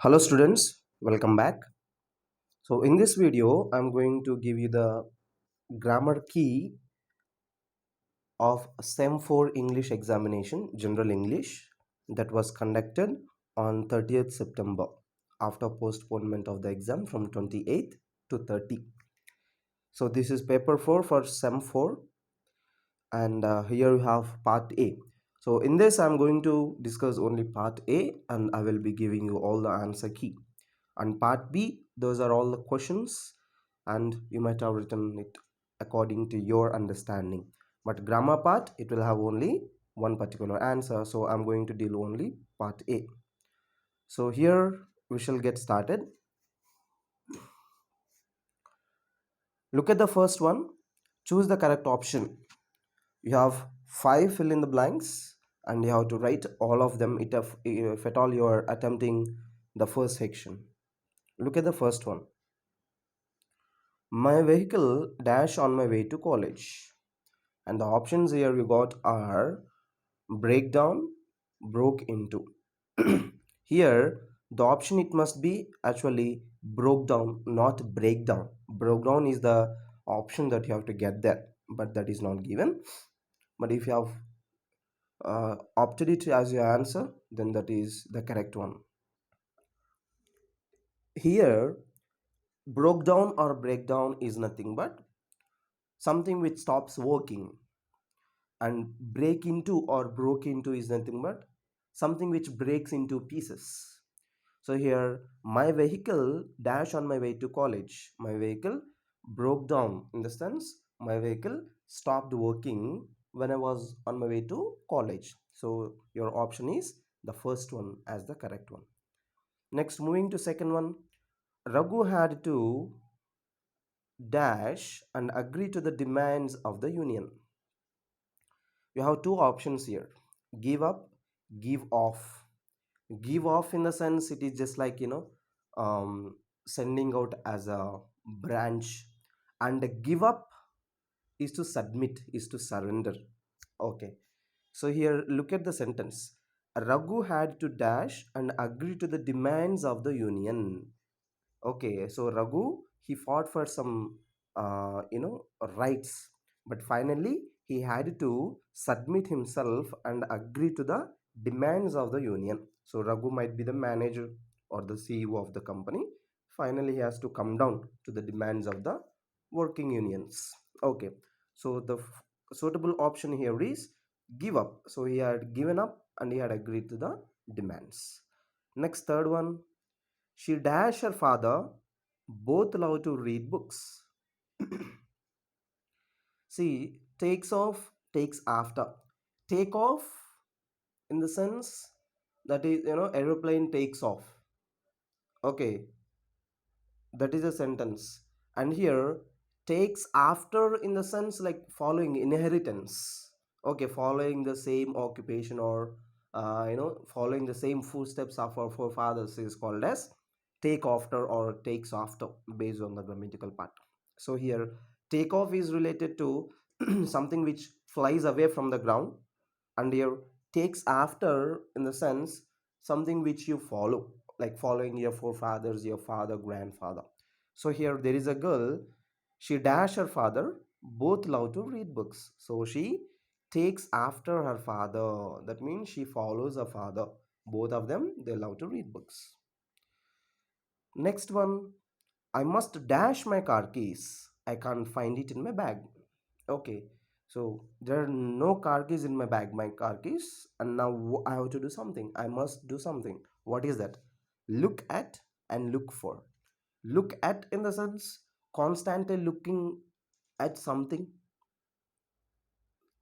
Hello students, welcome back. So in this video, I'm going to give you the grammar key of SEM 4 English examination, General English, that was conducted on 30th September after postponement of the exam from 28th to 30. So this is paper 4 for SEM 4 and here you have part A. So in this, I'm going to discuss only part A and I will be giving you all the answer key. And part B, those are all the questions and you might have written it according to your understanding. But grammar part, it will have only one particular answer. So I'm going to deal only part A. So here we shall get started. Look at the first one. Choose the correct option. You have 5 fill in the blanks and you have to write all of them if at all you are attempting the first section. Look at the first one. My vehicle dash on my way to college. And the options here you got are breakdown, broke into. Here the option it must be actually broke down, not breakdown. Broke down is the option that you have to get there, but that is not given. But if you have opted it as your answer, then that is the correct one. Here broke down or breakdown is nothing but something which stops working, and break into or broke into is nothing but something which breaks into pieces. So here my vehicle dash on my way to college, my vehicle broke down in the sense my vehicle stopped working when I was on my way to college. So your option is the first one as the correct one. Next, moving to second one, Raghu had to dash and agree to the demands of the union. You have two options here: give up, give off. Give off in the sense it is just like sending out as a branch, and give up is to submit, is to surrender. Okay, so here look at the sentence. Raghu had to dash and agree to the demands of the union. Okay, so Raghu, he fought for some rights, but finally he had to submit himself and agree to the demands of the union. So Raghu might be the manager or the CEO of the company. Finally, he has to come down to the demands of the working unions. Okay, so the suitable option here is give up. So he had given up and he had agreed to the demands. Next, third one, she dash her father, both love to read books. See, takes off, takes after. Take off in the sense that is, aeroplane takes off. Okay, that is a sentence. And here, takes after in the sense like following inheritance. Okay, following the same occupation or, following the same footsteps of our forefathers is called as take after or takes after based on the grammatical part. So here take off is related to something which flies away from the ground, and here takes after in the sense something which you follow, like following your forefathers, your father, grandfather. So here there is a girl, she dash her father, both love to read books. So she takes after her father, that means she follows her father. Both of them, they love to read books. Next one, I must dash my car keys. I can't find it in my bag. Okay, so there are no car keys in my bag, my car keys, and now I have to do something. I must do something. What is that? Look at and look for. Look at in the sense constantly looking at something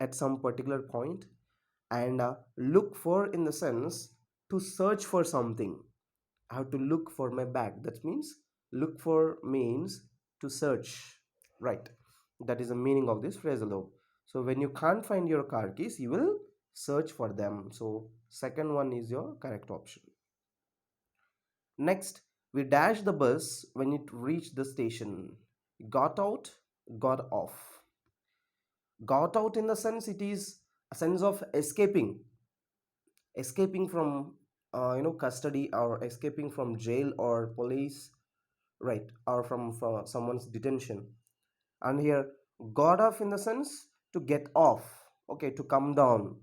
at some particular point, and look for in the sense to search for something. I have to look for my bag. That means look for means to search, right? That is the meaning of this phrasal verb. So when you can't find your car keys, you will search for them. So second one is your correct option. Next, we dash the bus when it reached the station. Got out, got off. Got out in the sense it is a sense of escaping, escaping from custody or escaping from jail or police, right, or from someone's detention. And here got off in the sense to get off, okay, to come down,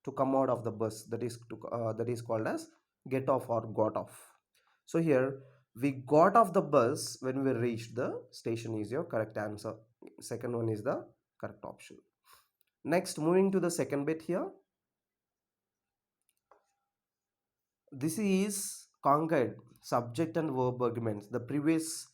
to come out of the bus, that is called as get off or got off. So here we got off the bus when we reached the station is your correct answer. Second one is the correct option. Next, moving to the second bit here. This is conquered subject and verb arguments. The previous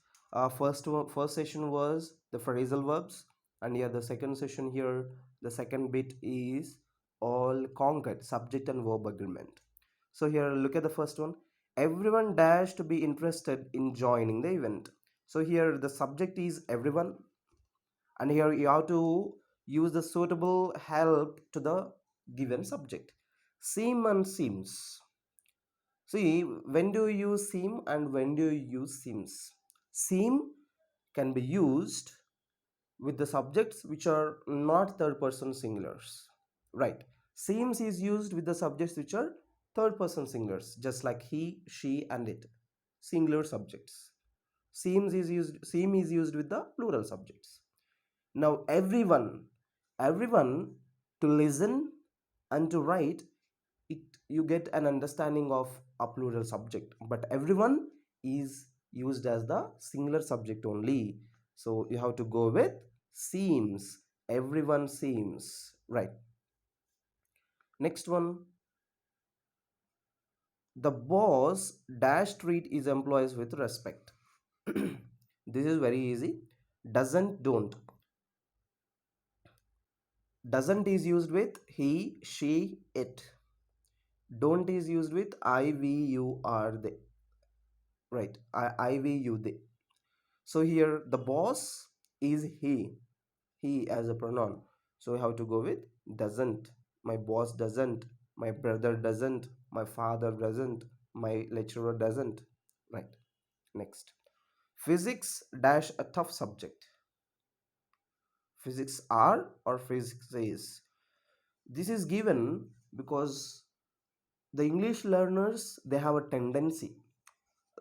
first session was the phrasal verbs, and here the second session here, the second bit is all conquered subject and verb agreement. So here look at the first one. Everyone dash to be interested in joining the event. So here the subject is everyone, and here you have to use the suitable help to the given subject. Seem and seems. See, when do you use seem and when do you use seems? Seem can be used with the subjects which are not third person singulars, right? Seems is used with the subjects which are third person singulars, just like he, she, and it, singular subjects. Seem is used with the plural subjects. Now everyone to listen and to write it, you get an understanding of a plural subject, but everyone is used as the singular subject only. So you have to go with seems. Everyone seems, right? Next one. The boss dash treat his employees with respect. This is very easy. Doesn't, don't. Doesn't is used with he, she, it. Don't is used with I, we, you, are, they. Right, I, we, you, they. So here the boss is he as a pronoun. So we have to go with doesn't. My boss doesn't. My brother doesn't. My father doesn't. My lecturer doesn't. Right. Next. Physics dash a tough subject. Physics are or physics is. This is given because the English learners, they have a tendency,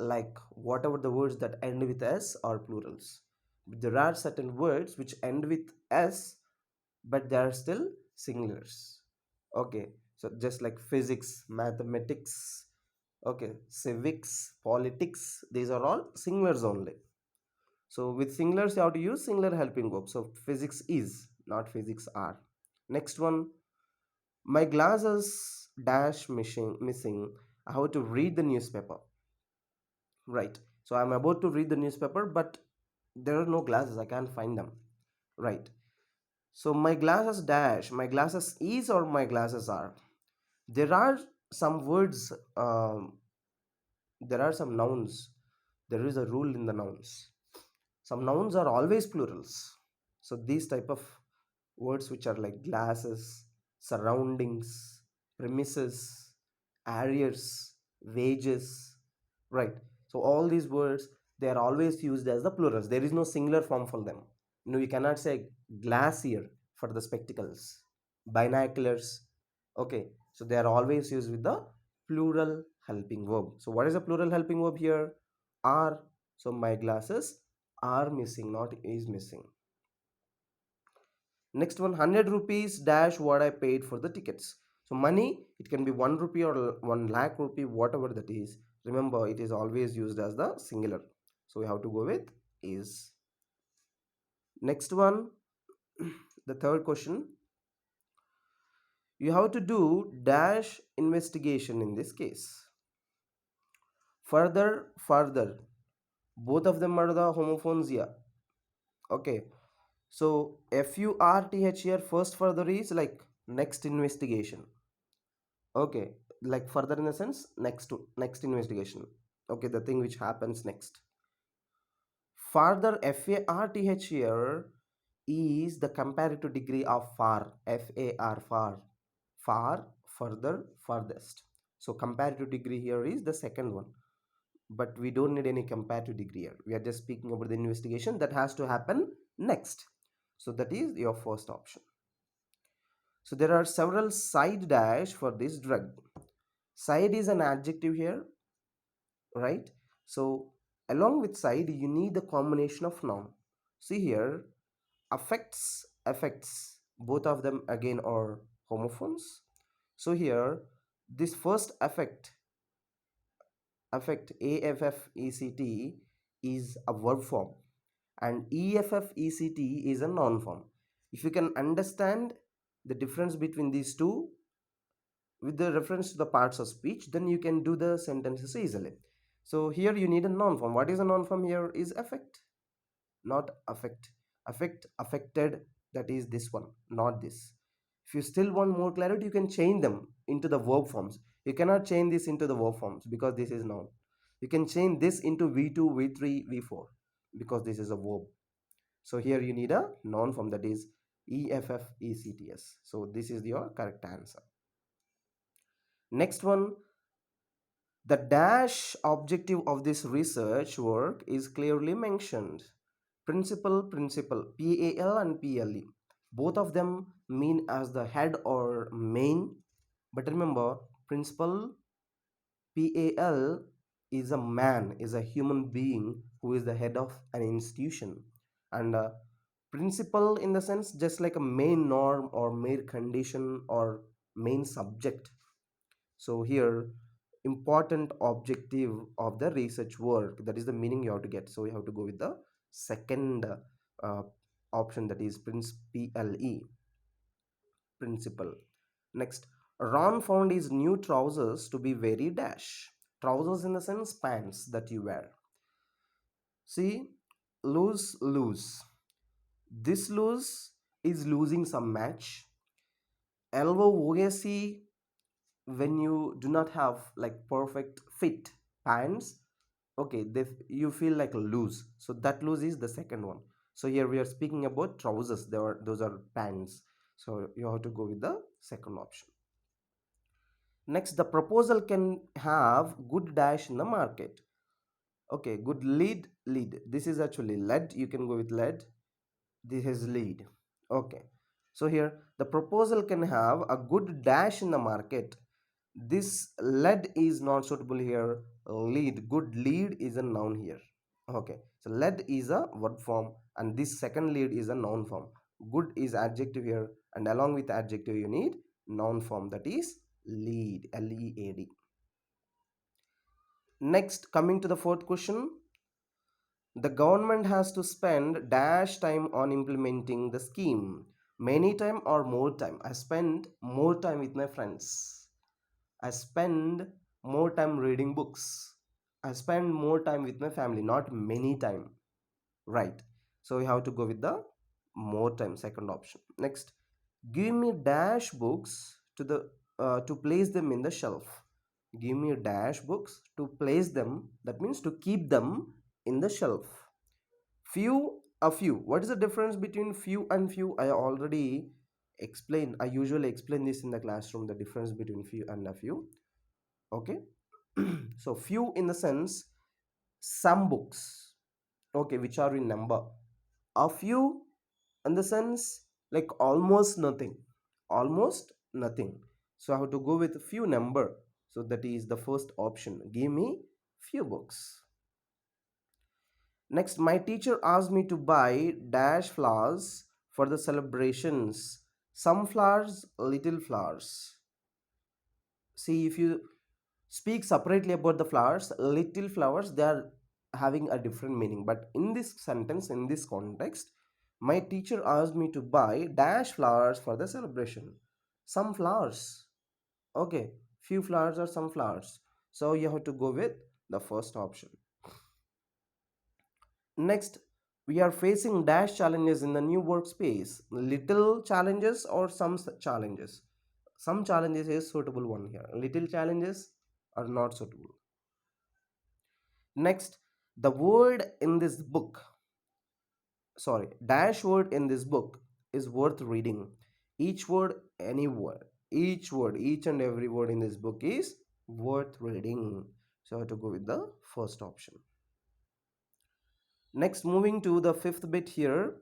like whatever the words that end with s are plurals. There are certain words which end with s but they are still singulars. Okay, so just like physics, mathematics, okay, civics, politics, these are all singulars only. So with singulars you have to use singular helping verb. So physics is, not physics are. Next one. My glasses dash missing. I have to read the newspaper. Right. So I'm about to read the newspaper, but there are no glasses. I can't find them. Right. So my glasses dash. My glasses is or my glasses are. There are some words. There are some nouns. There is a rule in the nouns. Some nouns are always plurals. So these type of words which are like glasses, surroundings, premises, areas, wages, right? So all these words, they are always used as the plurals. There is no singular form for them. You cannot say glacier for the spectacles, binoculars. Okay, so they are always used with the plural helping verb. So what is a plural helping verb here? Are. So my glasses are missing, not is missing. Next one, 100 rupees dash what I paid for the tickets. So money, it can be 1 rupee or 1 lakh rupee, whatever that is. Remember, it is always used as the singular. So we have to go with is. Next one, the third question. You have to do dash investigation in this case. Further. Both of them are the homophones here. Okay. So FURTH here, first further is like next investigation. Okay, like further in the sense next investigation. Okay, the thing which happens next. Further, FARTH here is the comparative degree of far. Far, further, farthest. So comparative degree here is the second one, but we don't need any comparative degree here. We are just speaking about the investigation that has to happen next. So that is your first option. So there are several side dash for this drug. Side is an adjective here, right? So along with side, you need a combination of noun. See here, affects, both of them again are homophones. So here, this first affect AFFECT is a verb form, and EFFECT is a noun form. If you can understand the difference between these two with the reference to the parts of speech, then you can do the sentences easily. So here you need a noun form. What is a noun form here? Is affect, not affect. Affected, that is this one, not this. If you still want more clarity, you can change them into the verb forms. You cannot change this into the verb forms because this is noun. You can change this into V2, V3, V4 because this is a verb. So here you need a noun form, that is EFFECTS. So this is your correct answer. Next one, the dash objective of this research work is clearly mentioned. Principal, PAL and PLE. Both of them mean as the head or main. But remember, principal, PAL, is a man, is a human being who is the head of an institution. And principle in the sense just like a main norm or main condition or main subject. So here, important objective of the research work, that is the meaning you have to get. So you have to go with the second uh, option, that is PLE, principle. Next, Ron found his new trousers to be very dash. Trousers in the sense pants that you wear. See, lose. This lose is losing some match. LOOSE, when you do not have like perfect fit pants, okay, you feel like loose, so that loose is the second one. So here we are speaking about trousers, those are pants, so you have to go with the second option. Next, the proposal can have good dash in the market. Okay, good lead, this is actually lead, you can go with lead. This is lead. Okay, so here the proposal can have a good dash in the market. This lead is not suitable here. Lead, good lead is a noun here. Okay, so lead is a verb form and this second lead is a noun form. Good is adjective here, and along with adjective you need noun form, that is lead, LEAD. Next, coming to the fourth question, the government has to spend dash time on implementing the scheme. Many time or more time? I spend more time with my friends. I spend more time reading books. I spend more time with my family, not many time. Right. So we have to go with the more time, second option. Next, give me dash books to place them in the shelf. Give me dash books to place them. That means to keep them in the shelf. Few, a few. What is the difference between few and few? I already explained. I usually explain this in the classroom, the difference between few and a few. Okay. So few in the sense some books, okay, which are in number. A few in the sense like almost nothing. So I have to go with few number. So that is the first option. Give me few books. Next, my teacher asked me to buy dash flowers for the celebrations. Some flowers, little flowers. See, if you speak separately about the flowers, little flowers, they are having a different meaning. But in this sentence, in this context, my teacher asked me to buy dash flowers for the celebration. Some flowers. Okay, few flowers or some flowers. So you have to go with the first option. Next, we are facing dash challenges in the new workspace. Little challenges or some challenges. Some challenges is suitable one here. Little challenges are not suitable. Next, the word in this book, sorry, dash word in this book is worth reading. Each word, any word, each and every word in this book is worth reading. So I have to go with the first option. Next, moving to the fifth bit here,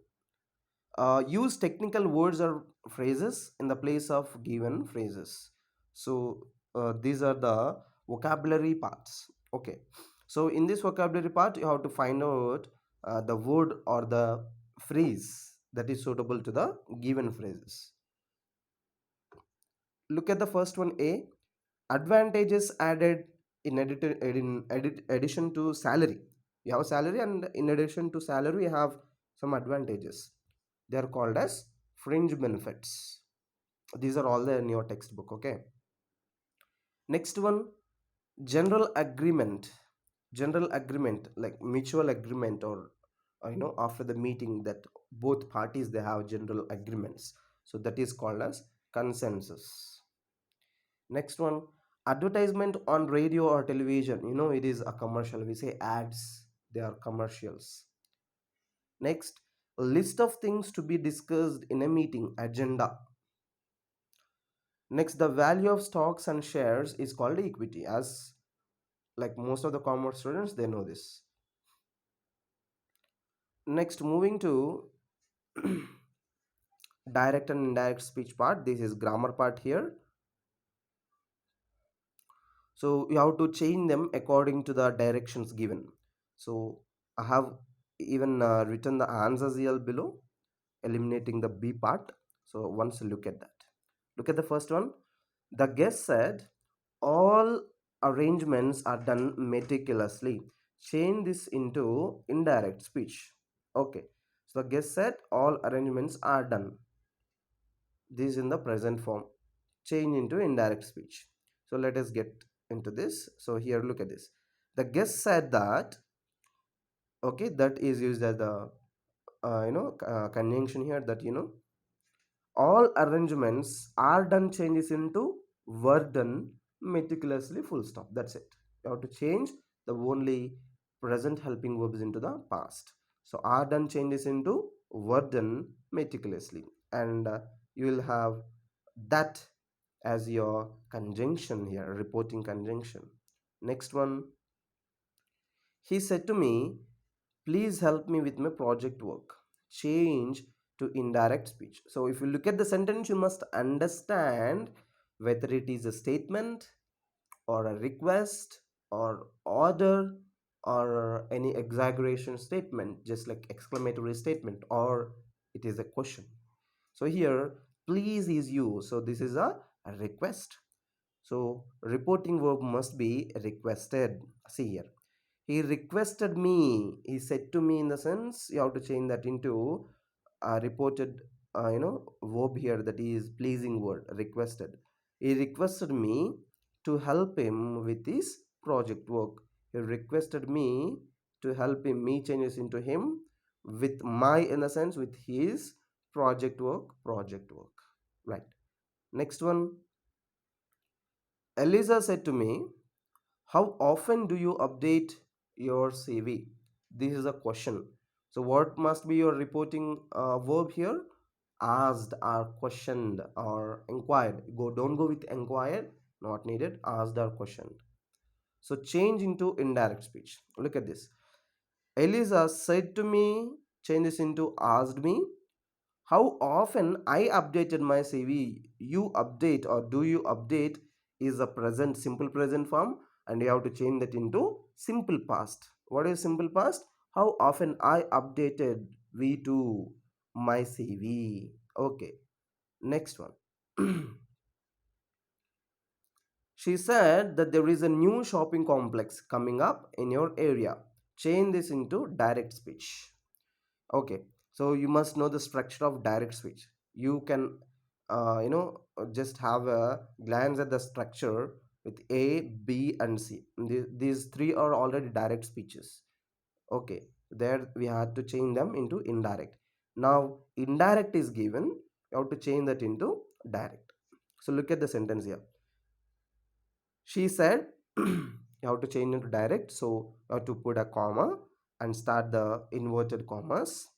use technical words or phrases in the place of given phrases. So these are the vocabulary parts. Okay, so in this vocabulary part you have to find out the word or the phrase that is suitable to the given phrases. Look at the first one, A. Advantages added in addition to salary. You have a salary, and in addition to salary you have some advantages. They are called as fringe benefits. These are all there in your textbook. Okay, next one, general agreement. General agreement, like mutual agreement, or after the meeting that both parties they have general agreements, so that is called as consensus. Next one, advertisement on radio or television. It is a commercial. We say ads, they are commercials. Next, list of things to be discussed in a meeting, agenda. Next, the value of stocks and shares is called equity, as like most of the commerce students they know this. Next, moving to direct and indirect speech part. This is grammar part here. So you have to change them according to the directions given. So I have even written the answers here below, eliminating the B part. So once you look at that, look at the first one. The guest said all arrangements are done meticulously. Change this into indirect speech. Okay, so the guest said all arrangements are done. This is in the present form. Change into indirect speech. So let us get into this. So here, look at this. The guest said that. Okay, that is used as the conjunction here, that all arrangements are done changes into were done meticulously, full stop. That's it. You have to change the only present helping verbs into the past. So are done changes into were done meticulously, and you will have that as your conjunction here, reporting conjunction. Next one, he said to me, please help me with my project work. Change to indirect speech. So if you look at the sentence, you must understand whether it is a statement or a request or order or any exaggeration statement, just like exclamatory statement, or it is a question. So here, please is used. So this is a request. So reporting verb must be requested. See here, he requested me. He said to me, in the sense you have to change that into a reported verb here, that is pleasing word, requested. He requested me to help him with his project work. He requested me to help him. Me changes into him, with my, in a sense, with his project work, right? Next one, Eliza said to me, how often do you update your CV? This is a question. So what must be your reporting verb here? Asked or questioned or inquired. Don't go with inquired, not needed. Asked or questioned. So change into indirect speech. Look at this. Eliza said to me, change this into asked me. How often I updated my CV? You update or do you update is a present, simple present form, and you have to change that into simple past. What is simple past? How often I updated we do my CV. Okay, next one. She said that there is a new shopping complex coming up in your area. Change this into direct speech. Okay, so you must know the structure of direct speech. You can just have a glance at the structure with A, B and C. These three are already direct speeches. Okay, there we had to change them into indirect. Now indirect is given, you have to change that into direct. So look at the sentence here. She said, you have to change into direct, so you have to put a comma and start the inverted commas.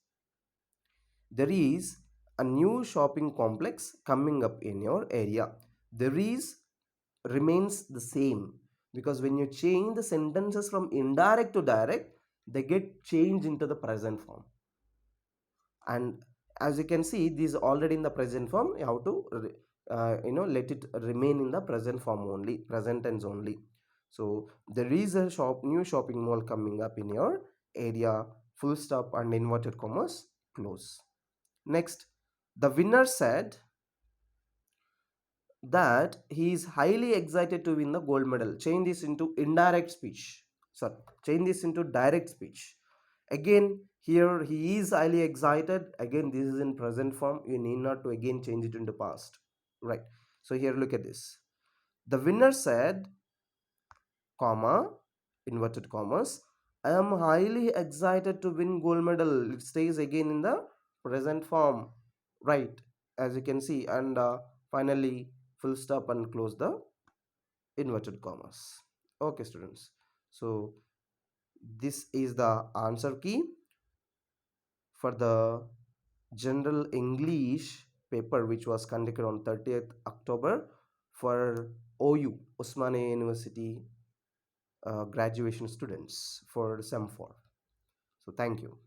There is a new shopping complex coming up in your area. There is remains the same, because when you change the sentences from indirect to direct, they get changed into the present form. And as you can see, these already in the present form, you have to let it remain in the present form only, present tense only. So there is a new shopping mall coming up in your area, full stop and inverted commas close. Next, the winner said that he is highly excited to win the gold medal. Change this into indirect speech. Sorry, change this into direct speech. Again, here he is highly excited. Again, this is in present form. You need not to again change it into past. Right. So here, look at this. The winner said, comma, inverted commas, I am highly excited to win gold medal. It stays again in the present form. Right. As you can see. And finally, full stop and close the inverted commas. Okay, students. So this is the answer key for the general English paper which was conducted on 30th October for OU, Osmania University graduation students for SEM 4. So thank you.